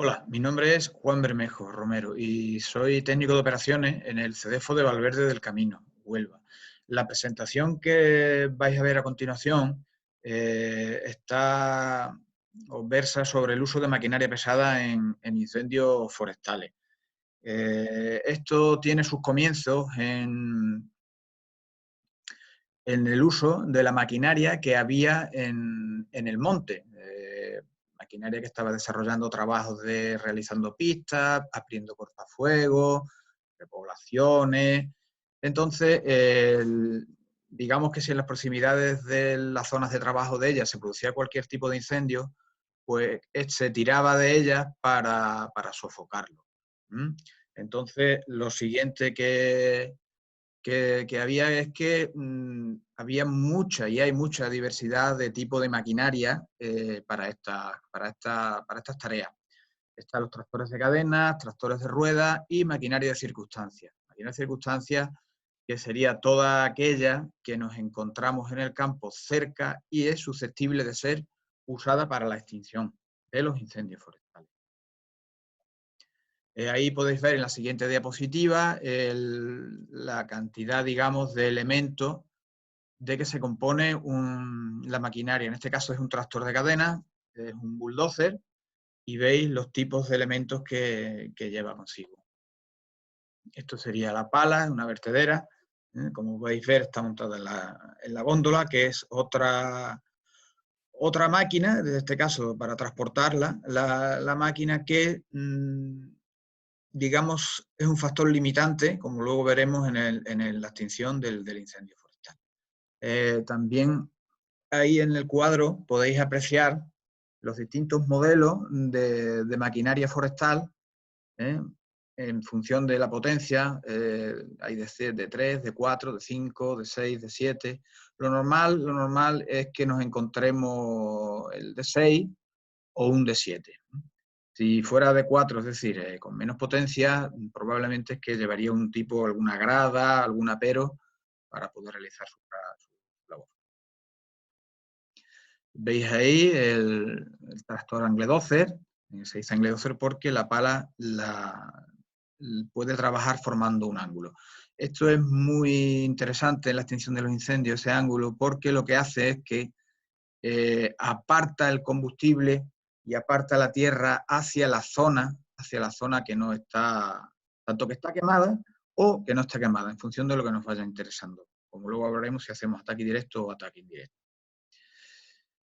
Hola, mi nombre es Juan Bermejo Romero y soy técnico de operaciones en el CEDEFO de Valverde del Camino, Huelva. La presentación que vais a ver a continuación os versa sobre el uso de maquinaria pesada en incendios forestales. Esto tiene sus comienzos en el uso de la maquinaria que había en el monte. Maquinaria que estaba desarrollando trabajos de realizando pistas, abriendo cortafuegos, repoblaciones. Entonces, digamos que si en las proximidades de las zonas de trabajo de ellas se producía cualquier tipo de incendio, pues se tiraba de ellas para sofocarlo. ¿Mm? Entonces, lo siguiente que había es que había mucha y hay mucha diversidad de tipo de maquinaria para estas tareas. Están los tractores de cadenas, tractores de ruedas y maquinaria de circunstancias. Maquinaria de circunstancias que sería toda aquella que nos encontramos en el campo cerca y es susceptible de ser usada para la extinción de los incendios forestales. Ahí podéis ver en la siguiente diapositiva la cantidad, digamos, de elementos de que se compone la maquinaria. En este caso es un tractor de cadena, es un bulldozer, y veis los tipos de elementos que lleva consigo. Esto sería la pala, una vertedera. Como podéis ver, está montada en la góndola, que es otra máquina, en este caso para transportarla, la máquina que digamos, es un factor limitante, como luego veremos en la extinción del incendio forestal. También ahí en el cuadro podéis apreciar los distintos modelos de maquinaria forestal, ¿eh? En función de la potencia, hay de 3, de 4, de 5, de 6, de 7. Lo normal es que nos encontremos el de 6 o un de 7. Si fuera de 4, es decir, con menos potencia, probablemente es que llevaría un tipo, alguna grada, algún apero, para poder realizar su labor. Veis ahí el tractor Angledozer, se dice Angledozer porque la pala puede trabajar formando un ángulo. Esto es muy interesante en la extinción de los incendios, ese ángulo, porque lo que hace es que aparta el combustible y aparta la tierra hacia la zona que no está, tanto que está quemada o que no está quemada, en función de lo que nos vaya interesando. Como luego hablaremos si hacemos ataque directo o ataque indirecto.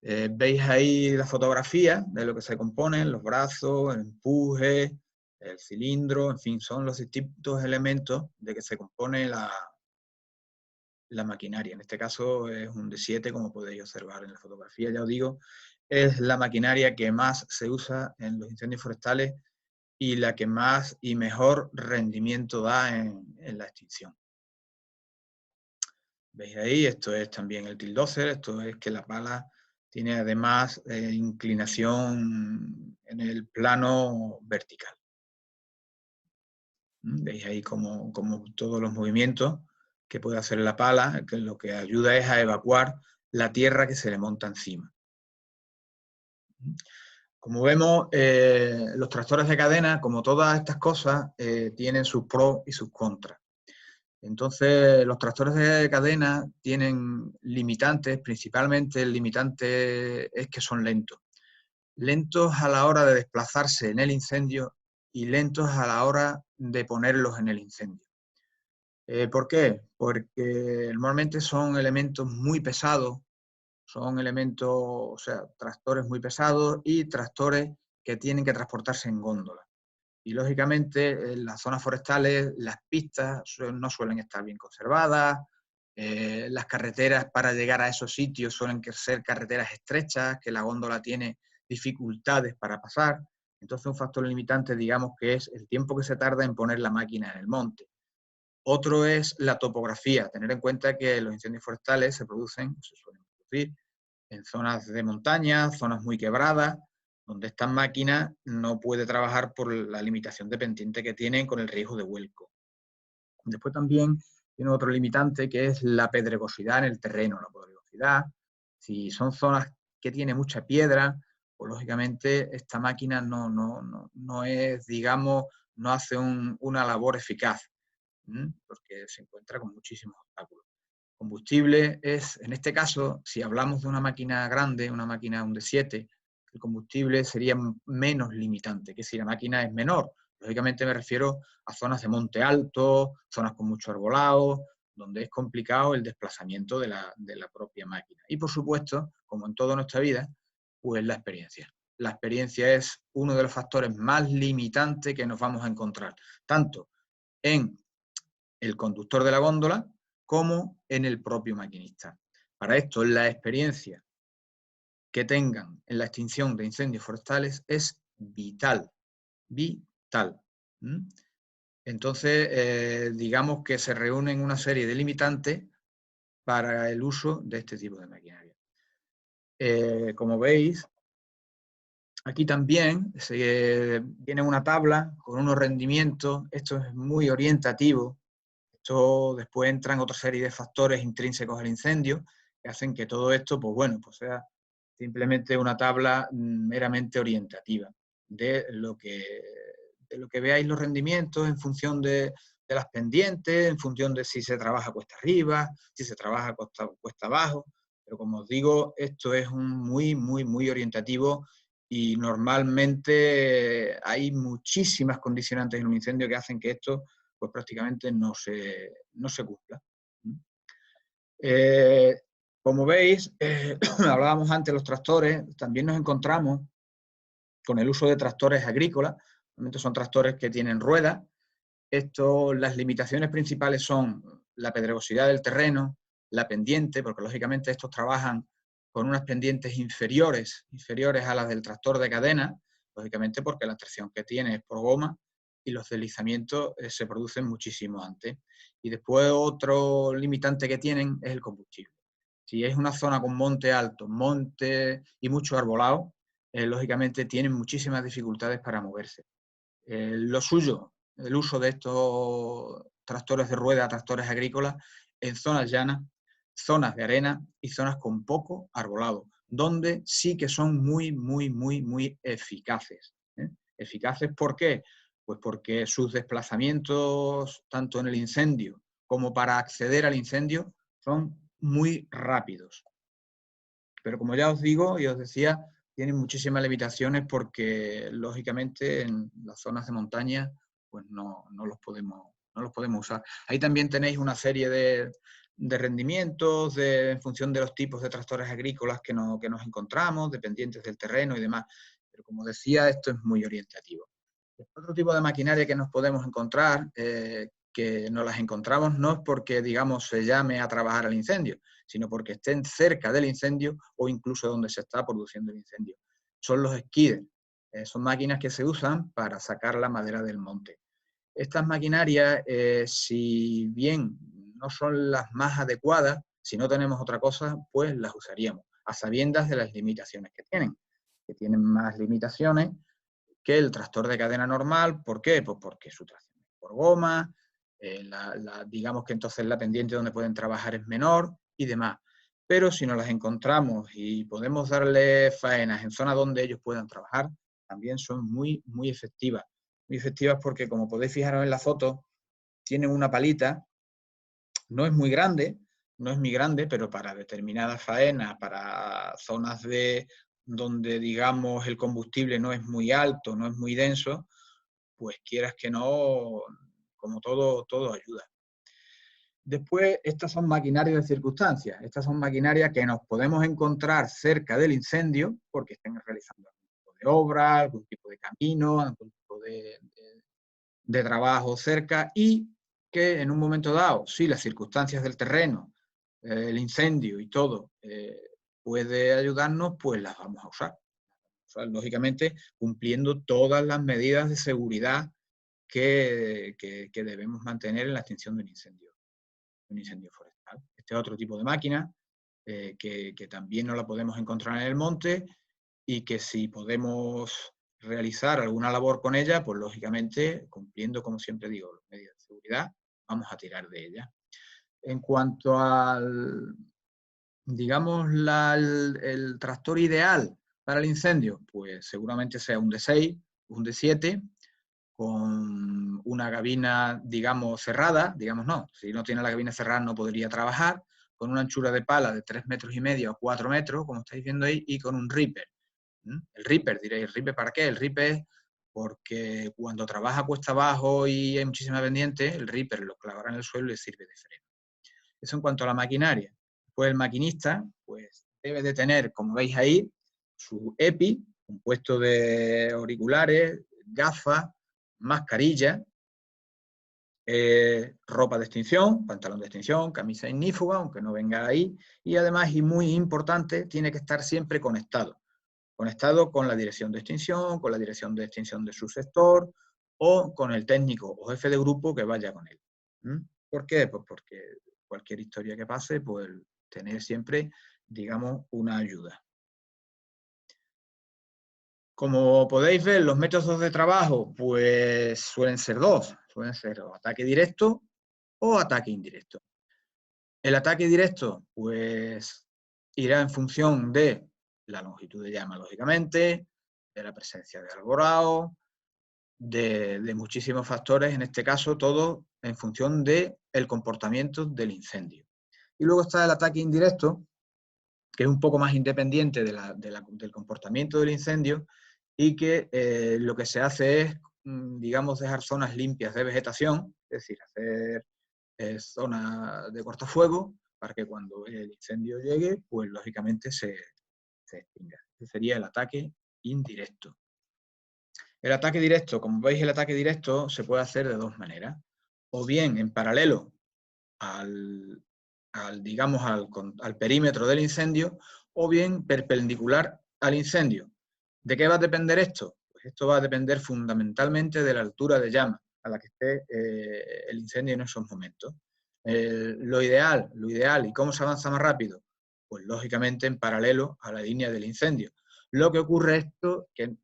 Veis ahí la fotografía de lo que se componen, los brazos, el empuje, el cilindro, en fin, son los distintos elementos de que se compone la maquinaria. En este caso es un D7, como podéis observar en la fotografía, ya os digo, es la maquinaria que más se usa en los incendios forestales y la que más y mejor rendimiento da en la extinción. ¿Veis ahí? Esto es también el tildozer, esto es que la pala tiene además inclinación en el plano vertical. ¿Veis ahí como todos los movimientos que puede hacer la pala, que lo que ayuda es a evacuar la tierra que se le monta encima? Como vemos, los tractores de cadena, como todas estas cosas, tienen sus pros y sus contras. Entonces, los tractores de cadena tienen limitantes, principalmente el limitante es que son lentos. Lentos a la hora de desplazarse en el incendio y lentos a la hora de ponerlos en el incendio. ¿Por qué? Porque normalmente son elementos muy pesados, son elementos, o sea, tractores muy pesados y tractores que tienen que transportarse en góndola. Y lógicamente en las zonas forestales las pistas no suelen estar bien conservadas, las carreteras para llegar a esos sitios suelen ser carreteras estrechas, que la góndola tiene dificultades para pasar. Entonces un factor limitante, digamos, que es el tiempo que se tarda en poner la máquina en el monte. Otro es la topografía, tener en cuenta que los incendios forestales se suelen producir en zonas de montaña, zonas muy quebradas, donde esta máquina no puede trabajar por la limitación de pendiente que tienen con el riesgo de vuelco. Después también tiene otro limitante que es la pedregosidad en el terreno, la pedregosidad. Si son zonas que tienen mucha piedra pues lógicamente esta máquina no es, digamos, no hace una labor eficaz, porque se encuentra con muchísimos obstáculos. Combustible es, en este caso, si hablamos de una máquina grande, una máquina un D7, el combustible sería menos limitante que si la máquina es menor. Lógicamente me refiero a zonas de monte alto, zonas con mucho arbolado, donde es complicado el desplazamiento de la propia máquina. Y por supuesto, como en toda nuestra vida, pues la experiencia. La experiencia es uno de los factores más limitantes que nos vamos a encontrar, tanto en el conductor de la góndola como en el propio maquinista. Para esto, la experiencia que tengan en la extinción de incendios forestales es vital, vital. Entonces, digamos que se reúnen una serie de limitantes para el uso de este tipo de maquinaria. Como veis, aquí también viene una tabla con unos rendimientos. Esto es muy orientativo. Esto después entran otra serie de factores intrínsecos al incendio que hacen que todo esto, pues bueno, pues sea simplemente una tabla meramente orientativa de lo que veáis los rendimientos en función de las pendientes, en función de si se trabaja cuesta arriba, si se trabaja cuesta abajo. Pero como os digo, esto es muy orientativo y normalmente hay muchísimas condicionantes en un incendio que hacen que esto pues prácticamente no se cumpla. Como veis, hablábamos antes de los tractores, también nos encontramos con el uso de tractores agrícolas. Normalmente son tractores que tienen ruedas. Las limitaciones principales son la pedregosidad del terreno, la pendiente, porque lógicamente estos trabajan con unas pendientes inferiores a las del tractor de cadena, lógicamente porque la tracción que tiene es por goma y los deslizamientos se producen muchísimo antes. Y después otro limitante que tienen es el combustible. Si es una zona con monte alto, monte y mucho arbolado, lógicamente tienen muchísimas dificultades para moverse. Lo suyo, el uso de estos tractores de rueda, tractores agrícolas, en zonas llanas, zonas de arena y zonas con poco arbolado, donde sí que son muy eficaces. ¿Eficaces por qué? Pues porque sus desplazamientos, tanto en el incendio como para acceder al incendio, son muy rápidos. Pero como ya os digo y os decía, tienen muchísimas limitaciones porque, lógicamente, en las zonas de montaña pues no los podemos usar. Ahí también tenéis una serie de rendimientos en función de los tipos de tractores agrícolas que nos encontramos, dependientes del terreno y demás. Pero como decía, esto es muy orientativo. Otro tipo de maquinaria que nos podemos encontrar, que nos las encontramos no es porque, digamos, se llame a trabajar al incendio, sino porque estén cerca del incendio o incluso donde se está produciendo el incendio. Son los skiders. Son máquinas que se usan para sacar la madera del monte. Estas maquinarias, si bien no son las más adecuadas, si no tenemos otra cosa, pues las usaríamos, a sabiendas de las limitaciones que tienen más limitaciones que el tractor de cadena normal. ¿Por qué? Pues porque su tracción es por goma, digamos que entonces la pendiente donde pueden trabajar es menor y demás. Pero si nos las encontramos y podemos darle faenas en zonas donde ellos puedan trabajar, también son muy efectivas. Muy efectivas porque, como podéis fijaros en la foto, tienen una palita, no es muy grande, pero para determinadas faenas, para zonas donde, digamos, el combustible no es muy alto, no es muy denso, pues quieras que no, como todo ayuda. Después, estas son maquinarias de circunstancias. Estas son maquinarias que nos podemos encontrar cerca del incendio porque estén realizando algún tipo de obra, algún tipo de camino, algún tipo de trabajo cerca y que en un momento dado, si las circunstancias del terreno, el incendio y todo puede ayudarnos, pues las vamos a usar. O sea, lógicamente, cumpliendo todas las medidas de seguridad que debemos mantener en la extinción de un incendio forestal. Este es otro tipo de máquina que también no la podemos encontrar en el monte y que si podemos realizar alguna labor con ella, pues lógicamente, cumpliendo, como siempre digo, las medidas de seguridad, vamos a tirar de ella. En cuanto al, digamos, el tractor ideal para el incendio? Pues seguramente sea un D6, un D7, con una gabina, digamos, cerrada, digamos no, si no tiene la gabina cerrada no podría trabajar, con una anchura de pala de 3,5 metros o 4 metros, como estáis viendo ahí, y con un ripper. El ripper, diréis, ¿el ripper para qué? El ripper es porque cuando trabaja cuesta abajo y hay muchísima pendiente, el ripper lo clavará en el suelo y le sirve de freno. Eso en cuanto a la maquinaria. Pues el maquinista pues, debe de tener, como veis ahí, su EPI, compuesto de auriculares, gafas, mascarilla, ropa de extinción, pantalón de extinción, camisa ignífuga, aunque no venga ahí, y además, y muy importante, tiene que estar siempre conectado con la dirección de extinción, con la dirección de extinción de su sector, o con el técnico o jefe de grupo que vaya con él. ¿Por qué? Pues porque cualquier historia que pase, pues tener siempre, digamos, una ayuda. Como podéis ver, los métodos de trabajo, pues suelen ser dos. Suelen ser o ataque directo o ataque indirecto. El ataque directo, pues, irá en función de la longitud de llama, lógicamente, de la presencia de alborao, de muchísimos factores, en este caso todo en función del comportamiento del incendio. Y luego está el ataque indirecto, que es un poco más independiente del comportamiento del incendio y que lo que se hace es, digamos, dejar zonas limpias de vegetación, es decir, hacer zonas de cortafuego para que cuando el incendio llegue, pues lógicamente se extinga. Ese sería el ataque indirecto. El ataque directo, como veis, el ataque directo se puede hacer de dos maneras. O bien en paralelo digamos, al perímetro del incendio, o bien perpendicular al incendio. ¿De qué va a depender esto? Pues esto va a depender fundamentalmente de la altura de llama a la que esté el incendio en esos momentos. Lo ideal, ¿y cómo se avanza más rápido? Pues lógicamente en paralelo a la línea del incendio. Lo que ocurre es esto, que en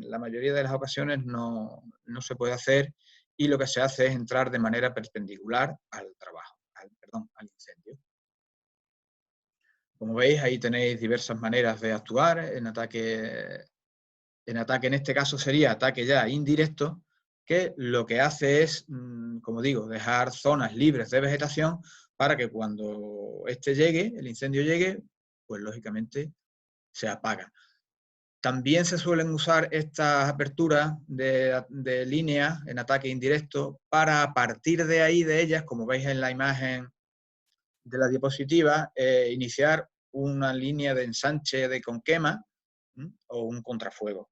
la mayoría de las ocasiones no se puede hacer y lo que se hace es entrar de manera perpendicular al trabajo, al incendio. Como veis, ahí tenéis diversas maneras de actuar. En ataque en este caso sería ataque ya indirecto, que lo que hace es, como digo, dejar zonas libres de vegetación para que cuando el incendio llegue, pues lógicamente se apaga. También se suelen usar estas aperturas de líneas en ataque indirecto para, a partir de ahí, de ellas, como veis en la imagen de la diapositiva, iniciar una línea de ensanche de conquema o un contrafuego.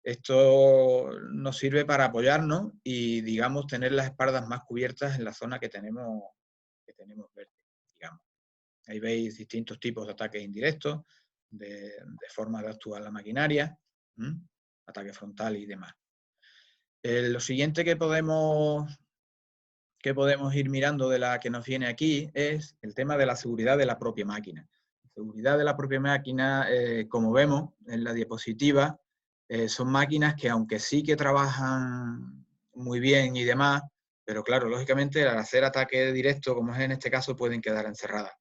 Esto nos sirve para apoyarnos y, digamos, tener las espaldas más cubiertas en la zona que tenemos verde, digamos. Ahí veis distintos tipos de ataques indirectos, de forma de actuar la maquinaria, ataque frontal y demás. Lo siguiente que podemos ir mirando de la que nos viene aquí es el tema de la seguridad de la propia máquina. La seguridad de la propia máquina, como vemos en la diapositiva, son máquinas que, aunque sí que trabajan muy bien y demás, pero claro, lógicamente al hacer ataque directo, como es en este caso, pueden quedar encerradas.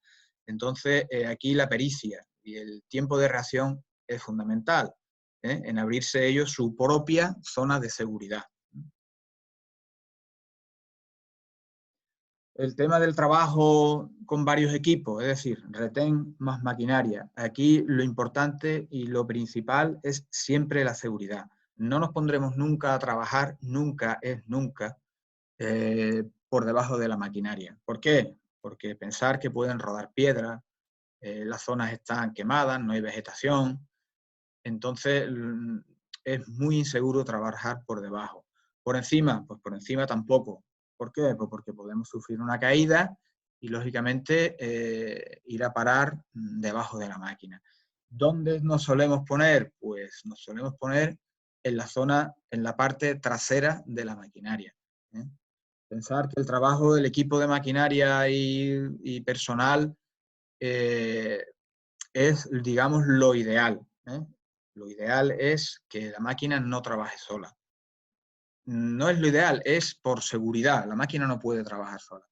Entonces, aquí la pericia y el tiempo de reacción es fundamental, en abrirse ellos su propia zona de seguridad. El tema del trabajo con varios equipos, es decir, retén más maquinaria. Aquí lo importante y lo principal es siempre la seguridad. No nos pondremos nunca a trabajar, nunca es nunca, por debajo de la maquinaria. ¿Por qué? Porque pensar que pueden rodar piedras, las zonas están quemadas, no hay vegetación, entonces es muy inseguro trabajar por debajo. Por encima, pues por encima tampoco. ¿Por qué? Pues porque podemos sufrir una caída y lógicamente ir a parar debajo de la máquina. ¿Dónde nos solemos poner? Pues nos solemos poner en la zona, en la parte trasera de la maquinaria. Pensar que el trabajo del equipo de maquinaria y personal es, digamos, lo ideal. Lo ideal es que la máquina no trabaje sola. No es lo ideal, es por seguridad. La máquina no puede trabajar sola.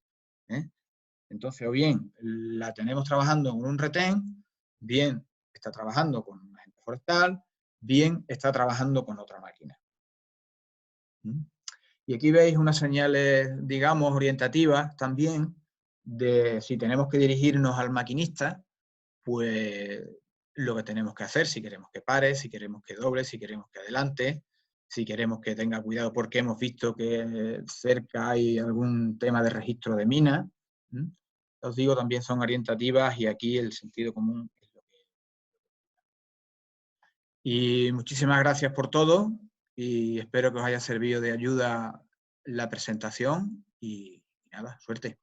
Entonces, o bien la tenemos trabajando en un retén, bien está trabajando con un agente forestal, bien está trabajando con otra máquina. Y aquí veis unas señales, digamos, orientativas también de si tenemos que dirigirnos al maquinista, pues lo que tenemos que hacer, si queremos que pare, si queremos que doble, si queremos que adelante, si queremos que tenga cuidado porque hemos visto que cerca hay algún tema de registro de mina. Os digo, también son orientativas y aquí el sentido común es lo que... Y muchísimas gracias por todo y espero que os haya servido de ayuda la presentación y nada, suerte.